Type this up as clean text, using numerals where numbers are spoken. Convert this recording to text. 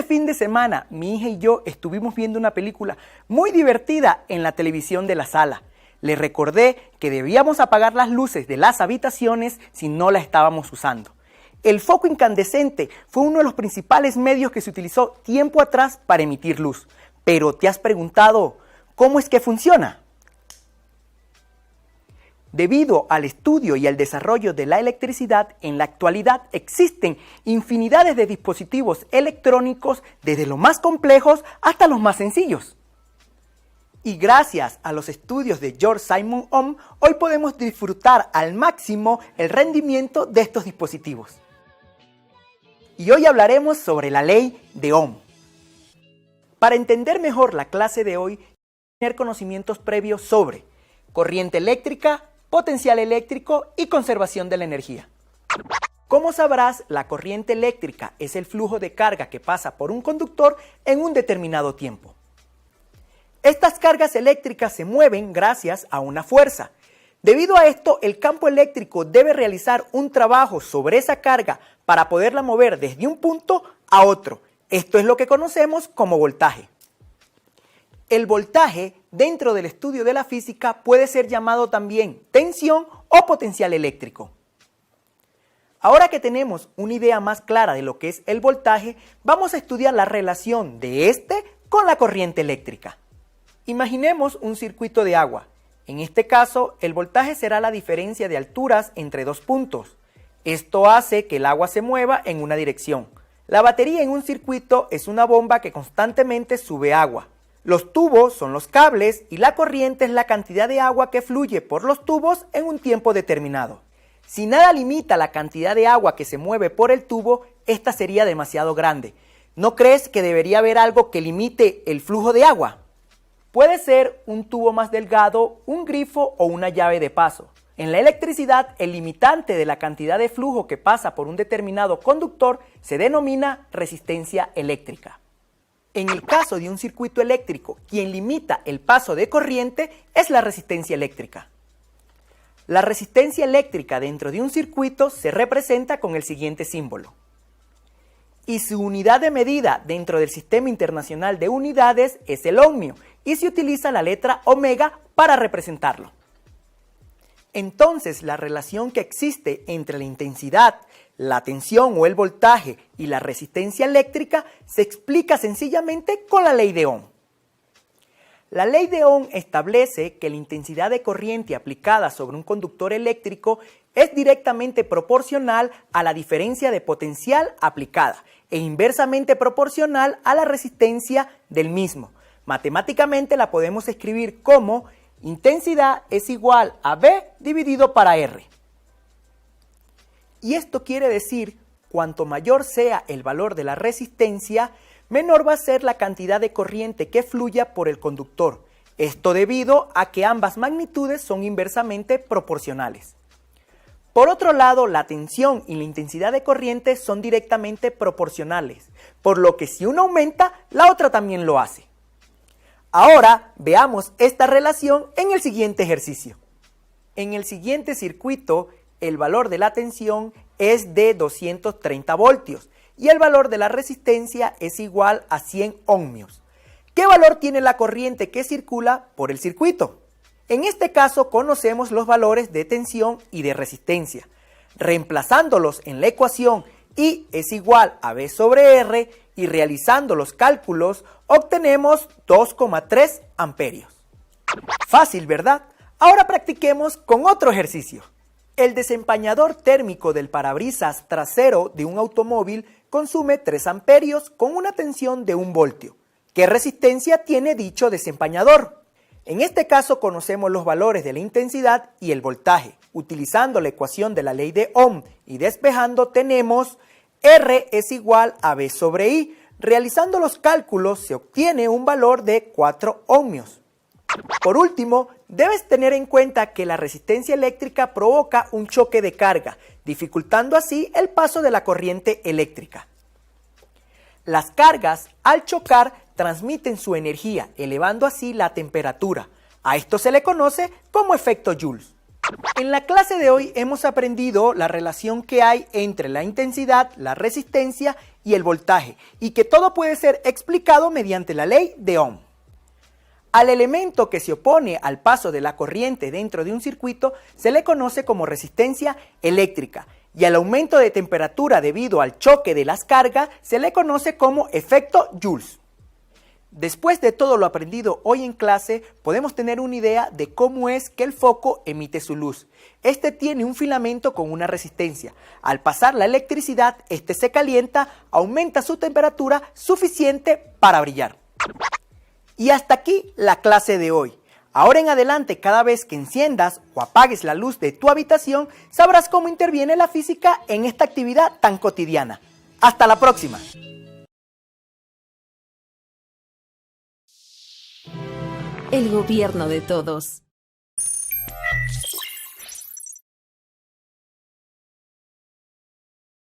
fin de semana, mi hija y yo estuvimos viendo una película muy divertida en la televisión de la sala. Le recordé que debíamos apagar las luces de las habitaciones si no las estábamos usando. El foco incandescente fue uno de los principales medios que se utilizó tiempo atrás para emitir luz. Pero ¿te has preguntado cómo es que funciona? Debido al estudio y al desarrollo de la electricidad, en la actualidad existen infinidades de dispositivos electrónicos, desde los más complejos hasta los más sencillos. Y gracias a los estudios de George Simon Ohm, hoy podemos disfrutar al máximo el rendimiento de estos dispositivos. Y hoy hablaremos sobre la ley de Ohm. Para entender mejor la clase de hoy, tener conocimientos previos sobre corriente eléctrica, potencial eléctrico y conservación de la energía. Como sabrás, la corriente eléctrica es el flujo de carga que pasa por un conductor en un determinado tiempo. Estas cargas eléctricas se mueven gracias a una fuerza. Debido a esto, el campo eléctrico debe realizar un trabajo sobre esa carga para poderla mover desde un punto a otro. Esto es lo que conocemos como voltaje. El voltaje, dentro del estudio de la física, puede ser llamado también tensión o potencial eléctrico. Ahora que tenemos una idea más clara de lo que es el voltaje, vamos a estudiar la relación de este con la corriente eléctrica. Imaginemos un circuito de agua. En este caso, el voltaje será la diferencia de alturas entre dos puntos. Esto hace que el agua se mueva en una dirección. La batería en un circuito es una bomba que constantemente sube agua. Los tubos son los cables y la corriente es la cantidad de agua que fluye por los tubos en un tiempo determinado. Si nada limita la cantidad de agua que se mueve por el tubo, esta sería demasiado grande. ¿No crees que debería haber algo que limite el flujo de agua? Puede ser un tubo más delgado, un grifo o una llave de paso. En la electricidad, el limitante de la cantidad de flujo que pasa por un determinado conductor se denomina resistencia eléctrica. En el caso de un circuito eléctrico, quien limita el paso de corriente es la resistencia eléctrica. La resistencia eléctrica dentro de un circuito se representa con el siguiente símbolo. Y su unidad de medida dentro del Sistema Internacional de Unidades es el ohmio, y se utiliza la letra omega para representarlo. Entonces, la relación que existe entre la intensidad, la tensión o el voltaje y la resistencia eléctrica se explica sencillamente con la ley de Ohm. La ley de Ohm establece que la intensidad de corriente aplicada sobre un conductor eléctrico es directamente proporcional a la diferencia de potencial aplicada e inversamente proporcional a la resistencia del mismo. Matemáticamente la podemos escribir como intensidad es igual a V dividido para R. Y esto quiere decir, cuanto mayor sea el valor de la resistencia, menor va a ser la cantidad de corriente que fluya por el conductor. Esto debido a que ambas magnitudes son inversamente proporcionales. Por otro lado, la tensión y la intensidad de corriente son directamente proporcionales, por lo que si una aumenta, la otra también lo hace. Ahora veamos esta relación en el siguiente ejercicio. En el siguiente circuito, el valor de la tensión es de 230 voltios y el valor de la resistencia es igual a 100 ohmios. ¿Qué valor tiene la corriente que circula por el circuito? En este caso conocemos los valores de tensión y de resistencia. Reemplazándolos en la ecuación I es igual a V sobre R y realizando los cálculos obtenemos 2,3 amperios. Fácil, ¿verdad? Ahora practiquemos con otro ejercicio. El desempañador térmico del parabrisas trasero de un automóvil consume 3 amperios con una tensión de 1 voltio. ¿Qué resistencia tiene dicho desempañador? En este caso conocemos los valores de la intensidad y el voltaje. Utilizando la ecuación de la ley de Ohm y despejando tenemos R es igual a V sobre I. Realizando los cálculos se obtiene un valor de 4 ohmios. Por último, debes tener en cuenta que la resistencia eléctrica provoca un choque de carga, dificultando así el paso de la corriente eléctrica. Las cargas, al chocar, transmiten su energía, elevando así la temperatura. A esto se le conoce como efecto Joule. En la clase de hoy hemos aprendido la relación que hay entre la intensidad, la resistencia y el voltaje, y que todo puede ser explicado mediante la ley de Ohm. Al elemento que se opone al paso de la corriente dentro de un circuito se le conoce como resistencia eléctrica, y al aumento de temperatura debido al choque de las cargas se le conoce como efecto Joule. Después de todo lo aprendido hoy en clase, podemos tener una idea de cómo es que el foco emite su luz. Este tiene un filamento con una resistencia. Al pasar la electricidad, este se calienta, aumenta su temperatura suficiente para brillar. Y hasta aquí la clase de hoy. Ahora en adelante, cada vez que enciendas o apagues la luz de tu habitación, sabrás cómo interviene la física en esta actividad tan cotidiana. ¡Hasta la próxima! El gobierno de todos.